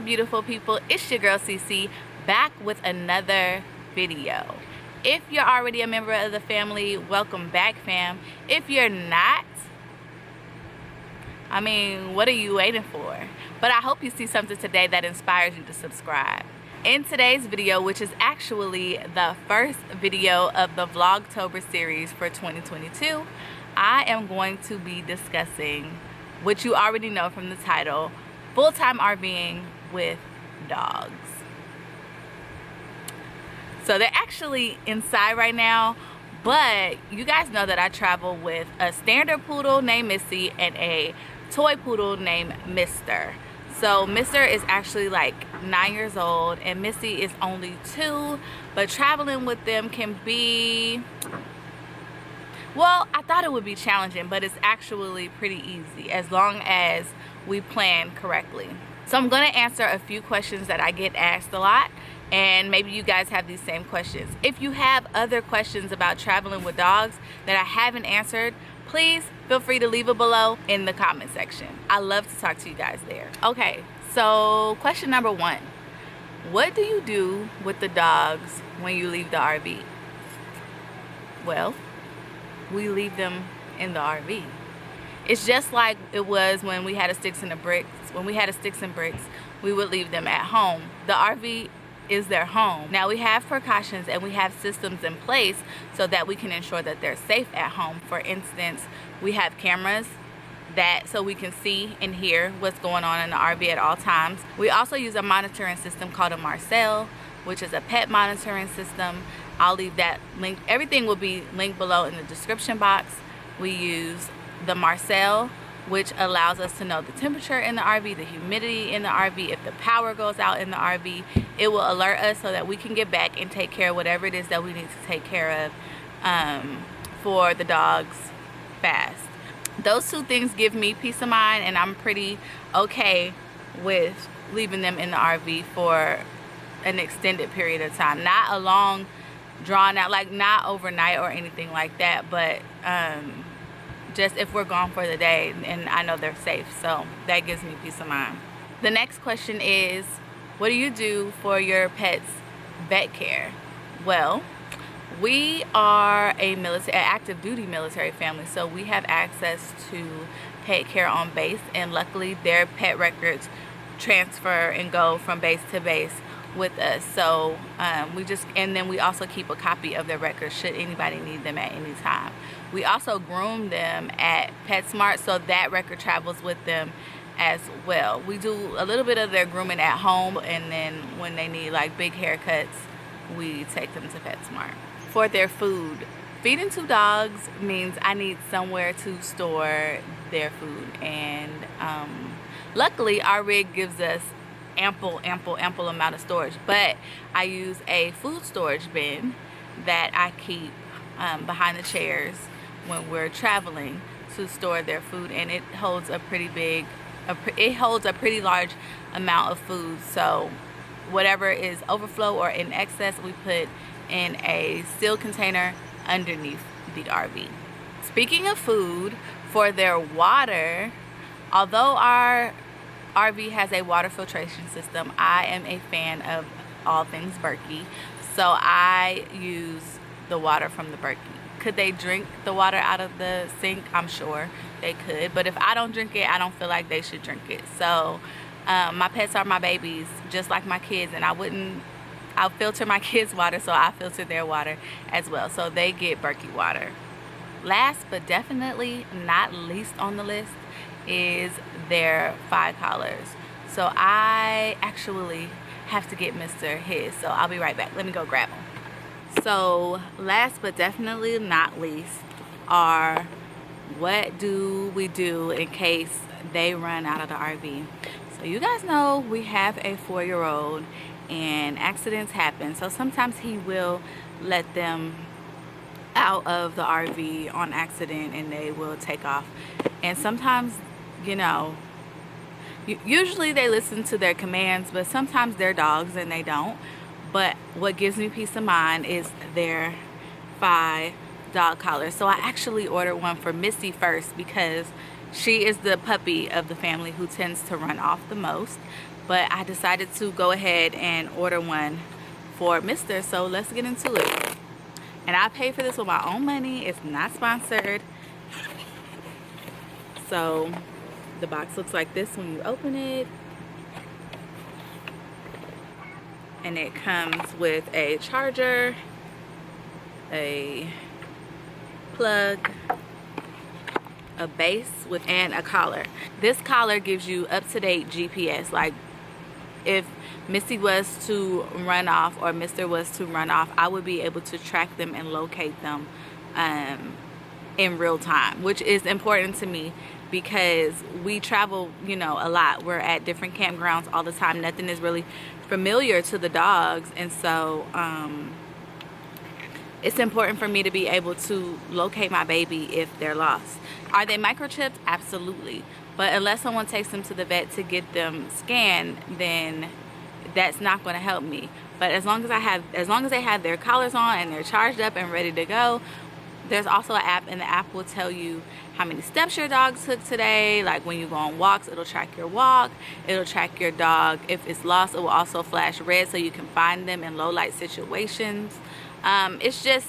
beautiful people? It's your girl CC, back with another video. If you're already a member of the family, welcome back, fam. If you're not, I mean, what are you waiting for? But I hope you see something today that inspires you to subscribe. In today's video, which is actually the first video of the Vlogtober series for 2022, I am going to be discussing what you already know from the title, full-time RVing with dogs. So they're actually inside right now, but you guys know that I travel with a standard poodle named Missy and a toy poodle named Mister. So Mister is actually like 9 years old and Missy is only 2, but traveling with them can be, well, I thought it would be challenging, but it's actually pretty easy as long as we plan correctly. So I'm going to answer a few questions that I get asked a lot, and maybe you guys have these same questions. If you have other questions about traveling with dogs that I haven't answered, please feel free to leave it below in the comment section. I love to talk to you guys there. Okay, so question number 1. What do you do with the dogs when you leave the RV? Well, we leave them in the RV. It's just like it was when we had a sticks and bricks. When we had a sticks and bricks, we would leave them at home. The RV is their home. Now we have precautions and we have systems in place so that we can ensure that they're safe at home. For instance, we have cameras so we can see and hear what's going on in the RV at all times. We also use a monitoring system called a Marcel, which is a pet monitoring system. I'll leave that link. Everything will be linked below in the description box. We use the Marcel, which allows us to know the temperature in the RV, the humidity in the RV. If the power goes out in the RV, it will alert us so that we can get back and take care of whatever it is that we need to take care of for the dogs fast. Those 2 things give me peace of mind, and I'm pretty okay with leaving them in the RV for an extended period of time. Not a long, drawn out, like not overnight or anything like that, but just if we're gone for the day and I know they're safe. So that gives me peace of mind. The next question is, what do you do for your pet's vet care? Well, we are an active duty military family, so we have access to pet care on base, and luckily their pet records transfer and go from base to base with us. So and then we also keep a copy of their records should anybody need them at any time. We also groom them at PetSmart, so that record travels with them as well. We do a little bit of their grooming at home, and then when they need like big haircuts, we take them to PetSmart. For their food, feeding 2 dogs means I need somewhere to store their food, and luckily our rig gives us ample amount of storage, but I use a food storage bin that I keep behind the chairs when we're traveling to store their food, and it holds a pretty large amount of food. So whatever is overflow or in excess, we put in a sealed container underneath the RV. Speaking of food, for their water, although our RV has a water filtration system, I am a fan of all things Berkey, so I use the water from the Berkey. Could they drink the water out of the sink? I'm sure they could, but if I don't drink it, I don't feel like they should drink it. So my pets are my babies, just like my kids, and I'll filter my kids' water, so I filter their water as well, so they get Berkey water. Last but definitely not least on the list is their 5 collars. So I actually have to get Mister his, so I'll be right back. Let me go grab him. So last but definitely not least are, what do we do in case they run out of the RV? So you guys know we have a 4-year-old and accidents happen, so sometimes he will let them out of the RV on accident and they will take off, and sometimes, you know, usually they listen to their commands, but sometimes they're dogs and they don't. But what gives me peace of mind is their 5 dog collars. So I actually ordered one for Missy first because she is the puppy of the family who tends to run off the most. but I decided to go ahead and order one for Mister, so let's get into it. And I paid for this with my own money. It's not sponsored. So the box looks like this when you open it. And it comes with a charger, a plug, a base and a collar. This collar gives you up-to-date GPS. Like if Missy was to run off or Mister was to run off, I would be able to track them and locate them in real time, which is important to me because we travel, you know, a lot. We're at different campgrounds all the time. Nothing is really familiar to the dogs, and so it's important for me to be able to locate my baby if they're lost. Are they microchipped? Absolutely. But unless someone takes them to the vet to get them scanned, then that's not going to help me. But as long as they have their collars on and they're charged up and ready to go, there's also an app, and the app will tell you how many steps your dog took today. Like when you go on walks, it'll track your walk. It'll track your dog. If it's lost, it will also flash red so you can find them in low light situations. It's just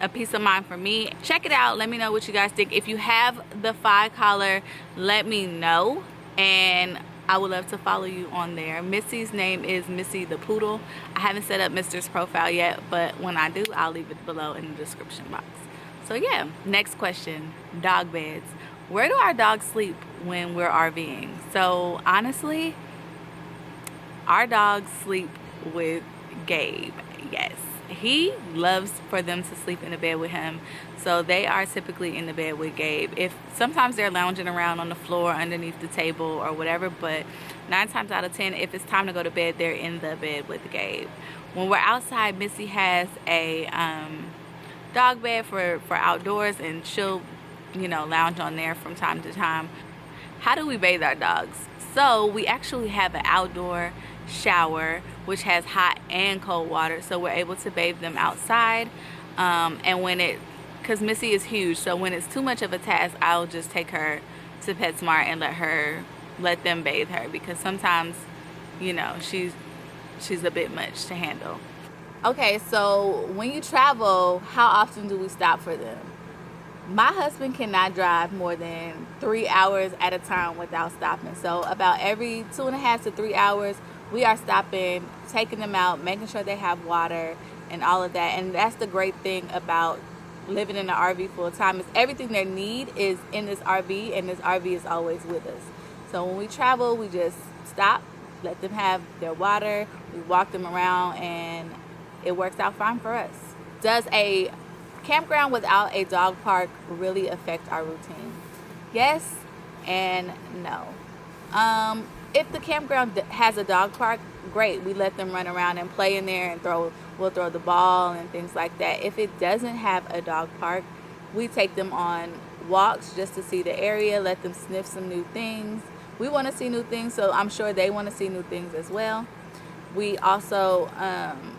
a peace of mind for me. Check it out. Let me know what you guys think. If you have the 5 collar, let me know, and I would love to follow you on there. Missy's name is Missy the Poodle. I haven't set up Mister's profile yet, but when I do, I'll leave it below in the description box. So yeah, next question, dog beds. Where do our dogs sleep when we're RVing? So honestly, our dogs sleep with Gabe. Yes, he loves for them to sleep in the bed with him. So they are typically in the bed with Gabe. If sometimes they're lounging around on the floor underneath the table or whatever, but 9 times out of 10, if it's time to go to bed, they're in the bed with Gabe. When we're outside, Missy has a dog bed for outdoors, and she'll, you know, lounge on there from time to time. How do we bathe our dogs? So we actually have an outdoor shower which has hot and cold water, so we're able to bathe them outside. And when because Missy is huge, so when it's too much of a task, I'll just take her to PetSmart and let them bathe her, because sometimes, you know, she's a bit much to handle. Okay, so when you travel, how often do we stop for them? My husband cannot drive more than 3 hours at a time without stopping. So about every 2.5 to 3 hours, we are stopping, taking them out, making sure they have water and all of that. And that's the great thing about living in the RV full time, is everything they need is in this RV, and this RV is always with us. So when we travel, we just stop, let them have their water, we walk them around, and it works out fine for us. Does a campground without a dog park really affect our routine? Yes and no. If the campground has a dog park, great. We let them run around and play in there, and we'll throw the ball and things like that. If it doesn't have a dog park, we take them on walks just to see the area, let them sniff some new things. We want to see new things, so I'm sure they want to see new things as well. We also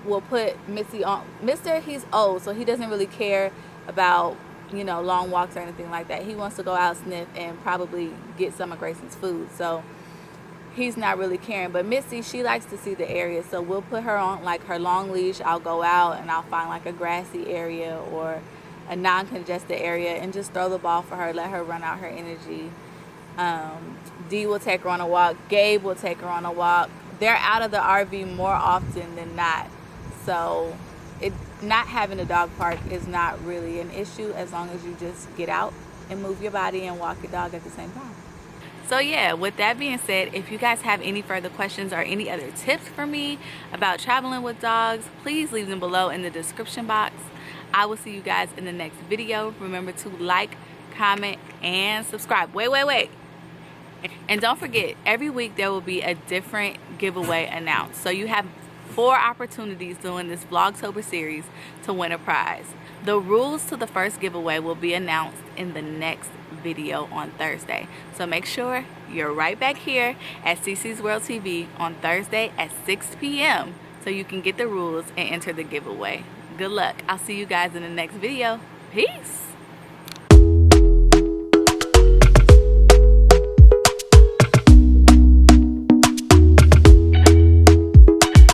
will put Missy on. Mister, he's old, so he doesn't really care about, you know, long walks or anything like that. He wants to go out, sniff, and probably get some of Grayson's food. So he's not really caring. But Missy, she likes to see the area, so we'll put her on like her long leash. I'll go out and I'll find like a grassy area or a non-congested area and just throw the ball for her, let her run out her energy. Dee will take her on a walk. Gabe will take her on a walk. They're out of the RV more often than not, so not having a dog park is not really an issue, as long as you just get out and move your body and walk your dog at the same time. So yeah, with that being said, if you guys have any further questions or any other tips for me about traveling with dogs, please leave them below in the description box. I will see you guys in the next video. Remember to like, comment, and subscribe. Wait. And don't forget, every week there will be a different giveaway announced. So you have 4 opportunities during this Vlogtober series to win a prize. The rules to the first giveaway will be announced in the next video on Thursday. So make sure you're right back here at CC's World TV on Thursday at 6 p.m. so you can get the rules and enter the giveaway. Good luck. I'll see you guys in the next video. Peace.